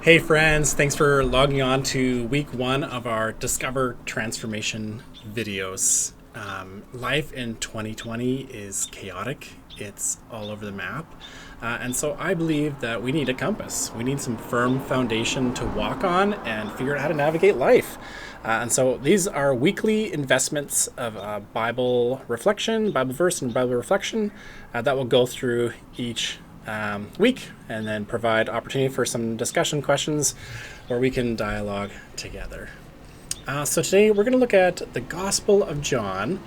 Hey friends, thanks for logging on to week one of our Discover Transformation videos. Life in 2020 is chaotic. It's all over the map. And so I believe that we need a compass. We need some firm foundation to walk on and figure out how to navigate life. And so these are weekly investments of Bible reflection, Bible verse, and Bible reflection that will go through each week and then provide opportunity for some discussion questions where we can dialogue together. So today we're going to look at the Gospel of John,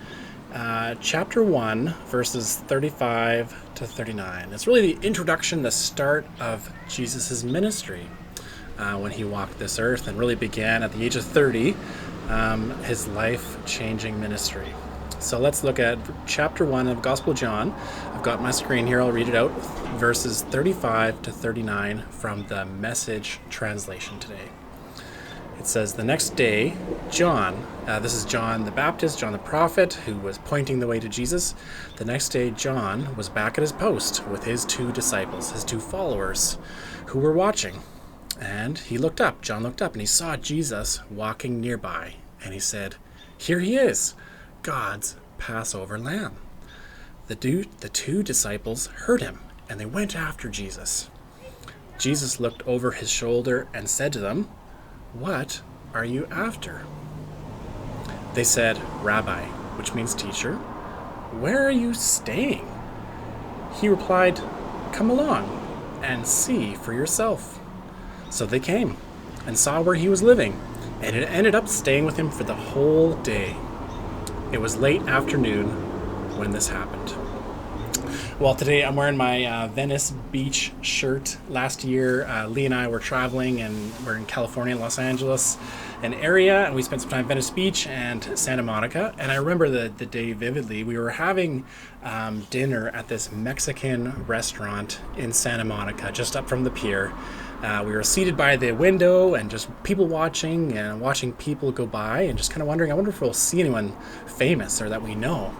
chapter 1, verses 35 to 39. It's really the introduction, the start of Jesus' ministry when he walked this earth and really began at the age of 30, his life-changing ministry. So let's look at chapter 1 of Gospel of John. I've got my screen here, I'll read it out. Verses 35 to 39 from the Message translation today. It says, the next day, John, this is John the Baptist, John the prophet, who was pointing the way to Jesus. The next day, John was back at his post with his two disciples, his two followers, who were watching. And he looked up, John looked up, and he saw Jesus walking nearby. And he said, here he is, God's Passover lamb. The two disciples heard him, and they went after Jesus. Jesus looked over his shoulder and said to them, what are you after? They said, Rabbi, which means teacher, where are you staying? He replied, come along and see for yourself. So they came and saw where he was living, and it ended up staying with him for the whole day. It was late afternoon when this happened. Well, today I'm wearing my Venice Beach shirt. Last year, Lee and I were traveling, and we're in California, Los Angeles, an area, and we spent some time at Venice Beach and Santa Monica. And I remember the day vividly. We were having dinner at this Mexican restaurant in Santa Monica, just up from the pier. We were seated by the window and just people watching and watching people go by and just kind of wondering, I wonder if we'll see anyone famous or that we know.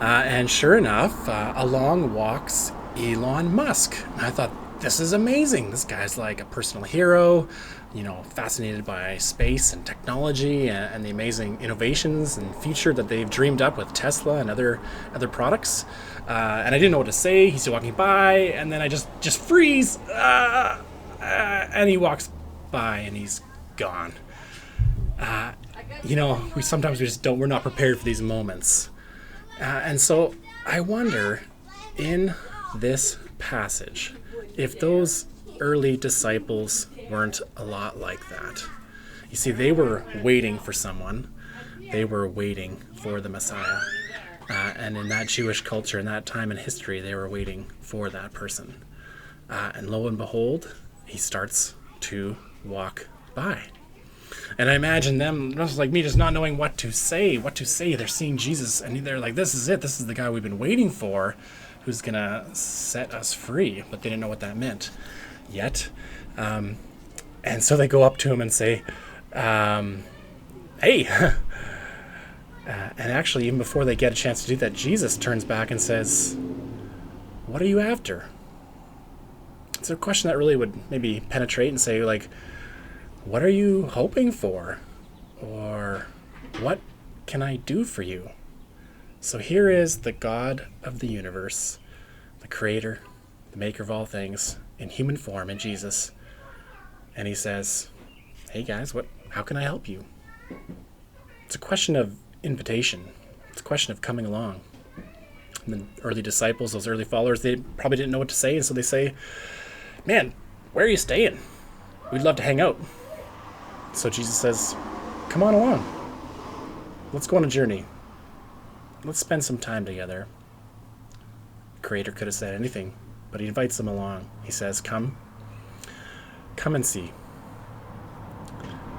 And sure enough, along walks Elon Musk. And I thought, this is amazing. This guy's like a personal hero, fascinated by space and technology and the amazing innovations and future that they've dreamed up with Tesla and other products. And I didn't know what to say. He's walking by, and then I just freeze. And he walks by and he's gone. We're not prepared for these moments. And so I wonder, in this passage, if those early disciples weren't a lot like that. You see, they were waiting for someone. They were waiting for the Messiah. And in that Jewish culture, in that time in history, they were waiting for that person. And lo and behold, he starts to walk by. And I imagine them, just like me, just not knowing what to say. They're seeing Jesus, and they're like, this is it. This is the guy we've been waiting for, who's going to set us free. But they didn't know what that meant yet. And so they go up to him and say, hey. And actually, even before they get a chance to do that, Jesus turns back and says, what are you after? It's a question that really would maybe penetrate and say, like, what are you hoping for? Or what can I do for you? So here is the God of the universe, the creator, the maker of all things, in human form, in Jesus. And he says, hey guys, how can I help you? It's a question of invitation. It's a question of coming along. And the early disciples, those early followers, they probably didn't know what to say, and so they say, man, where are you staying? We'd love to hang out. So Jesus says, come on along. Let's go on a journey. Let's spend some time together. The Creator could have said anything, but he invites them along. He says, come and see.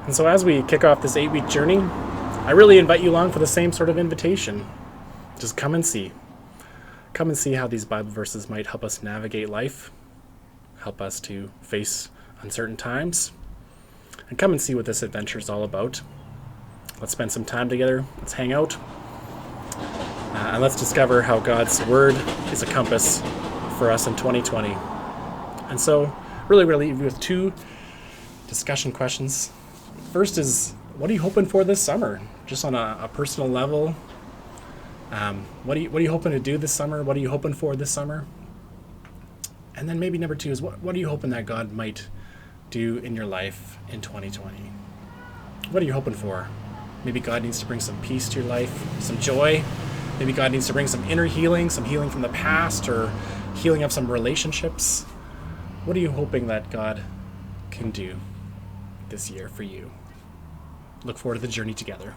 And so as we kick off this 8-week journey, I really invite you along for the same sort of invitation. Just come and see. Come and see how these Bible verses might help us navigate life, help us to face uncertain times, and come and see what this adventure is all about. Let's spend some time together. Let's hang out. And let's discover how God's Word is a compass for us in 2020. And so, really, we're going to leave you with two discussion questions. First is, what are you hoping for this summer? Just on a personal level. What are you hoping to do this summer? What are you hoping for this summer? And then maybe number two is, what are you hoping that God might do in your life in 2020? What are you hoping for? Maybe God needs to bring some peace to your life, some joy. Maybe God needs to bring some inner healing, some healing from the past, or healing of some relationships. What are you hoping that God can do this year for you? Look forward to the journey together.